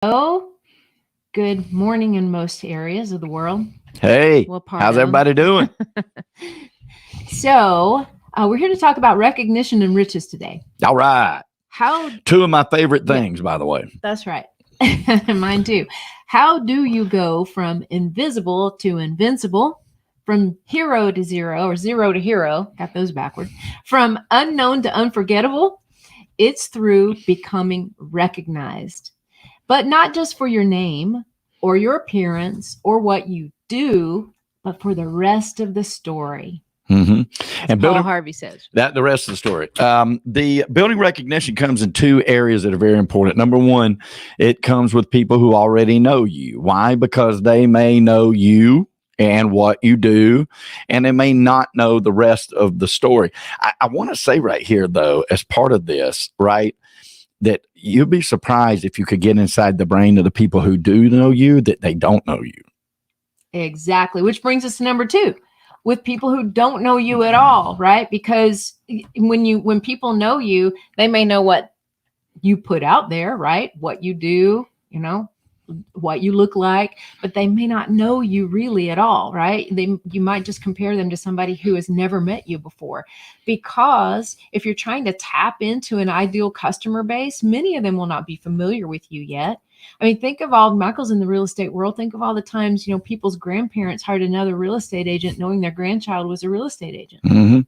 Oh, good morning in most areas of the world. Hey, Well, part how's of. everybody doing? So, we're here to talk about recognition and riches today. All right. How, Two of my favorite yeah, things, by the way. that's right. Mine too. How do you go from invisible to invincible, from hero to zero, or zero to hero? Got those backward. From unknown to unforgettable? It's through becoming recognized, but not just for your name or your appearance or what you do, but for the rest of the story. Mm-hmm. As And Paul building Harvey says. that, the rest of the story. The building recognition comes in two areas that are very important. Number one, it comes with people who already know you. Why? Because they may know you and what you do, and they may not know the rest of the story. I want to say right here, though, as part of this, right, that you'd be surprised if you could get inside the brain of the people who do know you that they don't know you. Exactly. Which brings us to number two, with people who don't know you at all, right? Because when people know you, they may know what you put out there, right? What you do, what you look like, but they may not know you really at all, right? You might just compare them to somebody who has never met you before. Because if you're trying to tap into an ideal customer base, many of them will not be familiar with you yet. I mean, think of all Michael's in the real estate world. Think of all the times, people's grandparents hired another real estate agent knowing their grandchild was a real estate agent. Mm-hmm.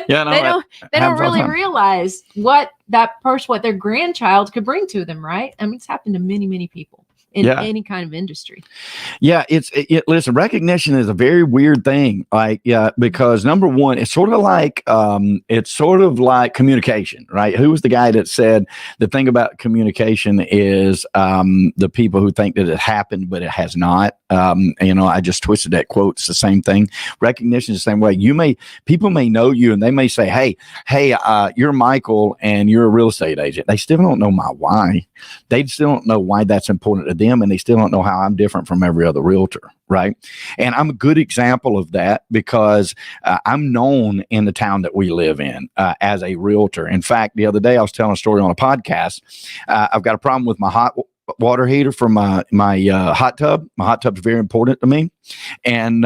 Yeah, no, they don't really realize what their grandchild could bring to them, right? I mean, it's happened to many, many people in any kind of industry. Yeah, listen, recognition is a very weird thing. Because number one, it's sort of like communication, right? Who was the guy that said the thing about communication is the people who think that it happened, but it has not. I just twisted that quote. It's the same thing. Recognition is the same way. People may know you and they may say, hey, you're Michael and you're a real estate agent. They still don't know my why. They still don't know why that's important to them, and they still don't know how I'm different from every other realtor, right? And I'm a good example of that because I'm known in the town that we live in as a realtor. In fact, the other day I was telling a story on a podcast. I've got a problem with my hot water heater for my hot tub. My hot tub is very important to me. And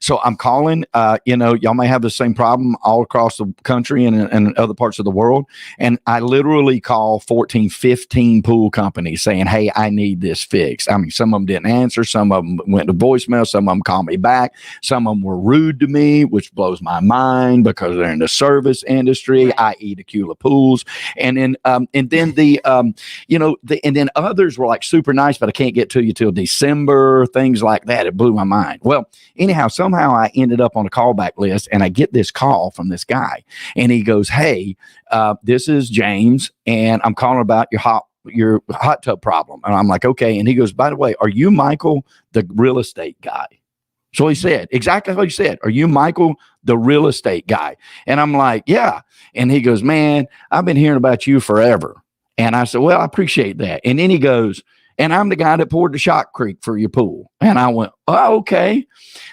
so I'm calling, y'all may have the same problem all across the country and other parts of the world. And I literally call 14, 15 pool companies saying, hey, I need this fixed. I mean, some of them didn't answer. Some of them went to voicemail. Some of them called me back. Some of them were rude to me, which blows my mind because they're in the service industry, right. i.e. the Tequila pools. And then others were like super nice, but I can't get to you till December, things like that. It blew my mind. Well, anyhow, somehow I ended up on a callback list and I get this call from this guy and he goes, hey, this is James and I'm calling about your hot tub problem. And I'm like, okay. And he goes, by the way, are you Michael, the real estate guy? So he said, exactly what he said. Are you Michael, the real estate guy? And I'm like, yeah. And he goes, man, I've been hearing about you forever. And I said, well, I appreciate that. And then he goes, and I'm the guy that poured the shot creek for your pool. And I went, oh, okay.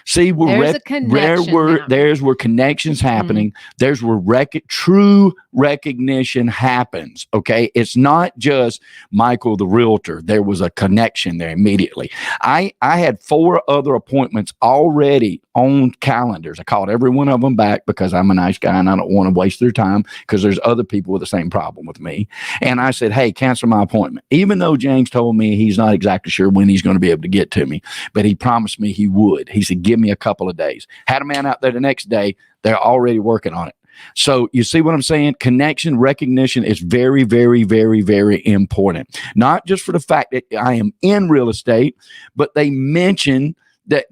See, there's a connection. There's where connections happening. Mm-hmm. There's where true recognition happens. Okay. It's not just Michael, the realtor. There was a connection there immediately. I had 4 other appointments already on calendars. I called every one of them back because I'm a nice guy and I don't want to waste their time because there's other people with the same problem with me. And I said, hey, cancel my appointment. Even though James told me he's not exactly sure when he's going to be able to get to me, but he promised me he would. He said, give me a couple of days. Had a man out there the next day. They're already working on it. So you see what I'm saying? Connection, recognition is very, very, very, very important. Not just for the fact that I am in real estate, but they mentioned didn't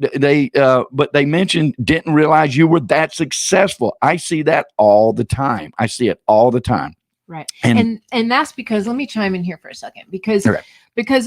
realize you were that successful. I see that all the time. I see it all the time. Right. And that's because, let me chime in here for a second, because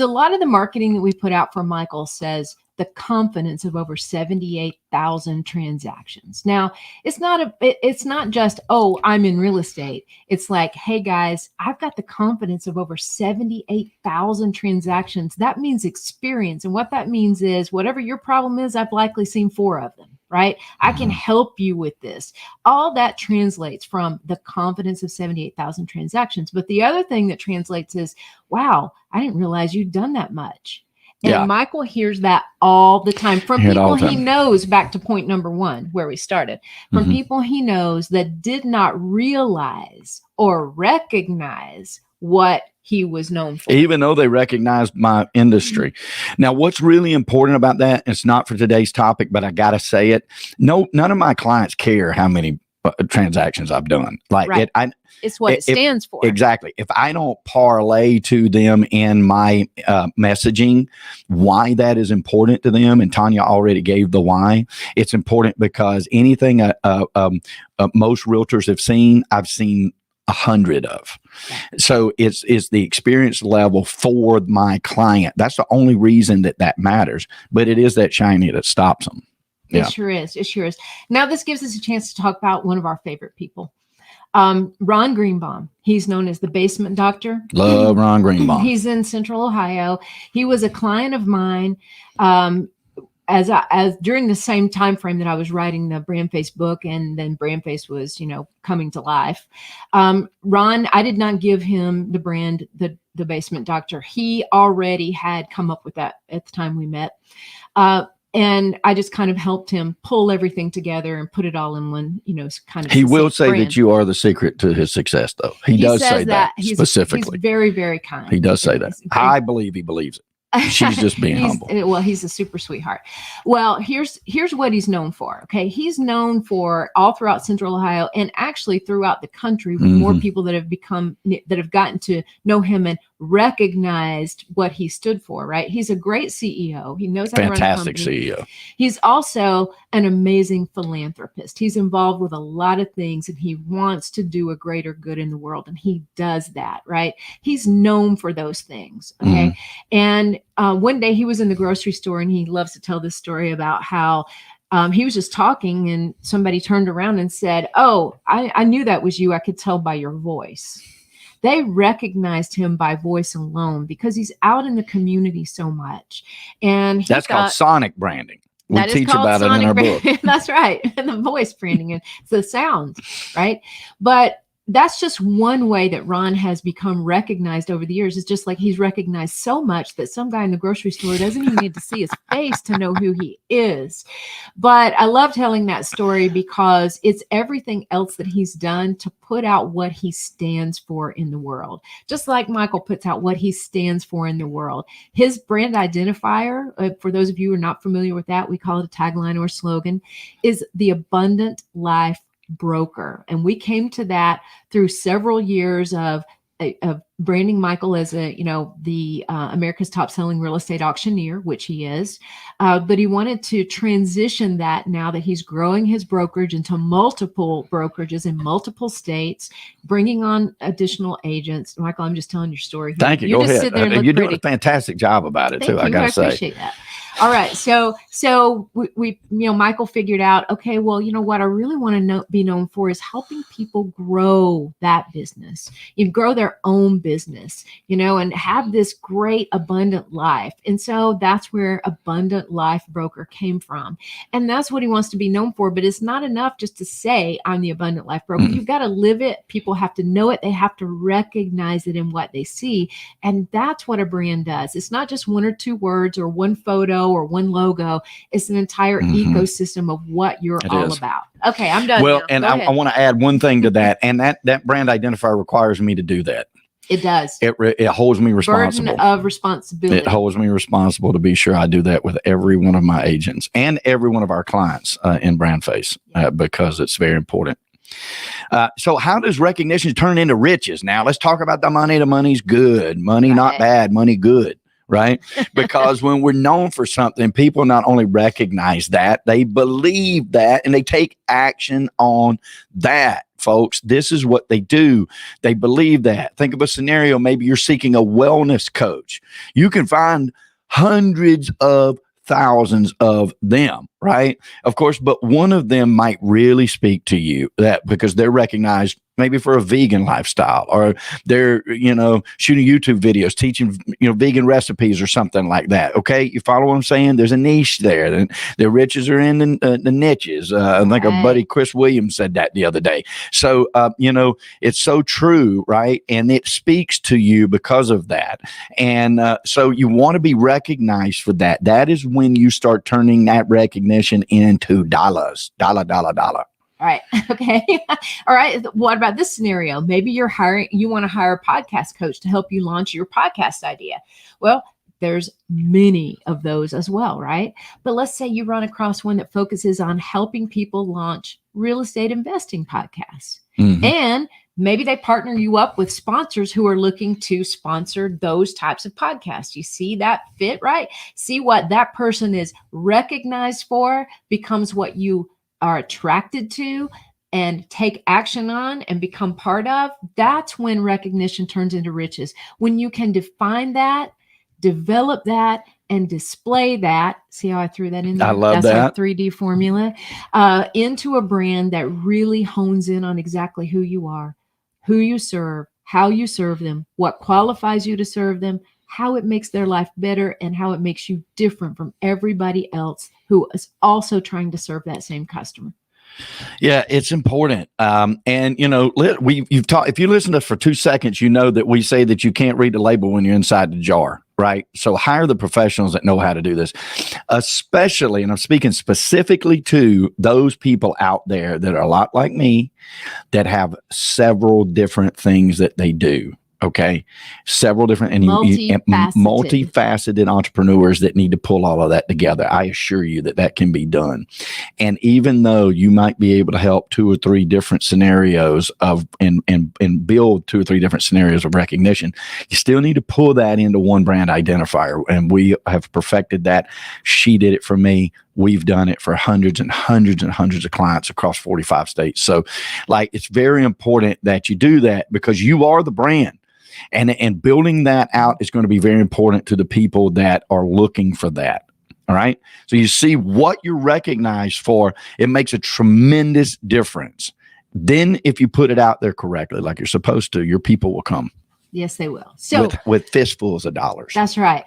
a lot of the marketing that we put out for Michael says the confidence of over 78,000 transactions. Now, it's not just, oh, I'm in real estate. It's like, hey guys, I've got the confidence of over 78,000 transactions. That means experience. And what that means is whatever your problem is, I've likely seen 4 of them. right? I can help you with this. All that translates from the confidence of 78,000 transactions. But the other thing that translates is, wow, I didn't realize you'd done that much. And Yeah. Michael hears that all the time from Hear it all people the he time. knows, back to point number one, where we started, from Mhm. people he knows that did not realize or recognize what he was known for. Even though they recognized my industry. Now, what's really important about that, it's not for today's topic, but I got to say it. No, none of my clients care how many transactions I've done. Like Right. It's what it stands for. Exactly. If I don't parlay to them in my messaging why that is important to them, and Tanya already gave the why, it's important because anything most realtors have seen, I've seen 100 of. So it's the experience level for my client. That's the only reason that matters. But it is that shiny that stops them. Yeah. It sure is. It sure is. Now, this gives us a chance to talk about one of our favorite people, Ron Greenbaum. He's known as the basement doctor. Love Ron Greenbaum. He's in Central Ohio. He was a client of mine. As during the same time frame that I was writing the Brandface book, and then Brandface was, coming to life. Ron, I did not give him the brand, the basement doctor. He already had come up with that at the time we met. And I just kind of helped him pull everything together and put it all in one, kind of. He will say brand. that you are the secret to his success, though. He does say that specifically. He's very, very kind. He does say that. I believe he believes it. She's just being humble. Well, he's a super sweetheart. Well, here's what he's known for. Okay. He's known for all throughout Central Ohio and actually throughout the country with more people that have gotten to know him and recognized what he stood for, right? He's a great CEO. He knows how to run a Fantastic company. CEO. He's also an amazing philanthropist. He's involved with a lot of things and he wants to do a greater good in the world. And he does that, right? He's known for those things. Okay. And one day he was in the grocery store, and he loves to tell this story about how he was just talking and somebody turned around and said, "Oh, I knew that was you. I could tell by your voice." They recognized him by voice alone because he's out in the community so much. And that's called sonic branding. We teach about it in our book. That's right. And the voice branding and the sound, right? But that's just one way that Ron has become recognized over the years. It's just like he's recognized so much that some guy in the grocery store doesn't even need to see his face to know who he is. But I love telling that story because it's everything else that he's done to put out what he stands for in the world. Just like Michael puts out what he stands for in the world. His brand identifier, for those of you who are not familiar with that, we call it a tagline or slogan, is the abundant life broker. And we came to that through several years of branding Michael as the America's top selling real estate auctioneer, which he is. But he wanted to transition that now that he's growing his brokerage into multiple brokerages in multiple states, bringing on additional agents. Michael, I'm just telling your story here. Thank you. Go ahead. You're doing a fantastic job about it, too. I got to say. I appreciate that. All right. So we Michael figured out, okay, well, you know what I really want to be known for is helping people grow that business, grow their own business, and have this great abundant life. And so that's where Abundant Life Broker came from. And that's what he wants to be known for. But it's not enough just to say I'm the Abundant Life Broker. You've got to live it. People have to know it. They have to recognize it in what they see. And that's what a brand does. It's not just one or two words or one photo or one logo. It's an entire ecosystem of what you're all about. Okay, I'm done. Well, now. and I want to add one thing to that, and that brand identifier requires me to do that. It does. It holds me responsible. Burden of responsibility. It holds me responsible to be sure I do that with every one of my agents and every one of our clients in Brandface because it's very important. So how does recognition turn into riches? Now let's talk about the money. The money's good. Money not bad. Money good. Right? Because when we're known for something, people not only recognize that, they believe that, and they take action on that, folks. This is what they do. They believe that. Think of a scenario. Maybe you're seeking a wellness coach. You can find hundreds of thousands of them, right? Of course, but one of them might really speak to you that because they're recognized maybe for a vegan lifestyle, or they're, shooting YouTube videos, teaching, vegan recipes or something like that. Okay. You follow what I'm saying? There's a niche there. And the riches are in the niches. I think our buddy Chris Williams said that the other day. So, it's so true, right? And it speaks to you because of that. And so you want to be recognized for that. That is when you start turning that recognition into dollars. Dollar. All right. Okay. All right. What about this scenario? Maybe you want to hire a podcast coach to help you launch your podcast idea. Well, there's many of those as well, right? But let's say you run across one that focuses on helping people launch real estate investing podcasts. Mm-hmm. And maybe they partner you up with sponsors who are looking to sponsor those types of podcasts. You see that fit, right? See what that person is recognized for becomes what you are attracted to and take action on and become part of. That's when recognition turns into riches. When you can define that, develop that, and display that. See how I threw that in there? I love That's that. our 3D formula into a brand that really hones in on exactly who you are, who you serve, how you serve them, what qualifies you to serve them, how it makes their life better, and how it makes you different from everybody else who is also trying to serve that same customer. Yeah, it's important. And you've talked, if you listen to us for 2 seconds, you know that we say that you can't read the label when you're inside the jar, right? So hire the professionals that know how to do this, especially, and I'm speaking specifically to those people out there that are a lot like me, that have several different things that they do. Okay. Several different and multifaceted entrepreneurs that need to pull all of that together. I assure you that can be done. And even though you might be able to help 2 or 3 different scenarios and build 2 or 3 different scenarios of recognition, you still need to pull that into one brand identifier. And we have perfected that. She did it for me. We've done it for hundreds and hundreds and hundreds of clients across 45 states. So it's very important that you do that, because you are the brand. And building that out is going to be very important to the people that are looking for that. All right. So you see what you're recognized for. It makes a tremendous difference. Then if you put it out there correctly, like you're supposed to, your people will come. Yes, they will. So with fistfuls of dollars. That's right.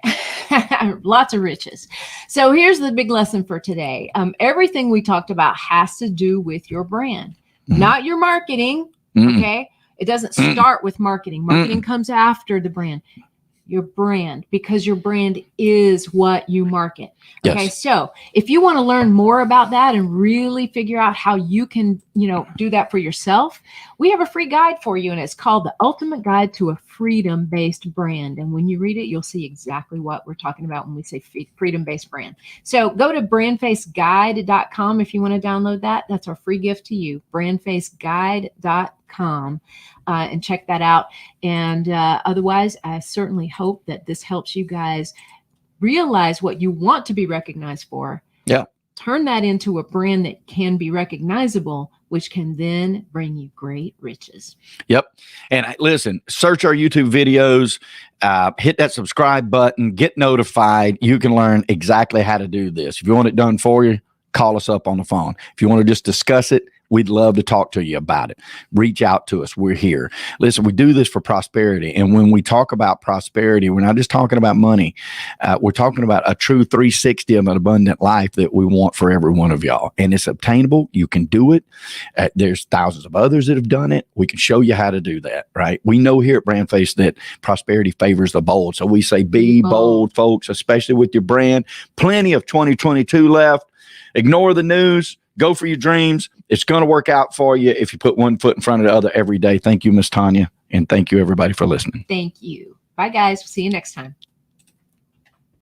Lots of riches. So here's the big lesson for today. Everything we talked about has to do with your brand, not your marketing. Okay. It doesn't start with marketing. Marketing comes after the brand. Your brand, because your brand is what you market. Okay. Yes. So if you want to learn more about that and really figure out how you can, do that for yourself, we have a free guide for you, and it's called The Ultimate Guide to a Freedom-Based Brand. And when you read it, you'll see exactly what we're talking about when we say freedom-based brand. So go to brandfaceguide.com if you want to download that. That's our free gift to you, brandfaceguide.com. And check that out. And otherwise, I certainly hope that this helps you guys realize what you want to be recognized for. Yeah. Turn that into a brand that can be recognizable, which can then bring you great riches. Yep. And listen, search our YouTube videos, hit that subscribe button, get notified. You can learn exactly how to do this. If you want it done for you, call us up on the phone. If you want to just discuss it, we'd love to talk to you about it. Reach out to us. We're here. Listen, we do this for prosperity. And when we talk about prosperity, we're not just talking about money. We're talking about a true 360 of an abundant life that we want for every one of y'all. And it's obtainable. You can do it. There's thousands of others that have done it. We can show you how to do that, right? We know here at BrandFace that prosperity favors the bold. So we say be bold, folks, especially with your brand. Plenty of 2022 left. Ignore the news. Go for your dreams. It's going to work out for you if you put one foot in front of the other every day. Thank you, Miss Tanya. And thank you, everybody, for listening. Thank you. Bye, guys. We'll see you next time.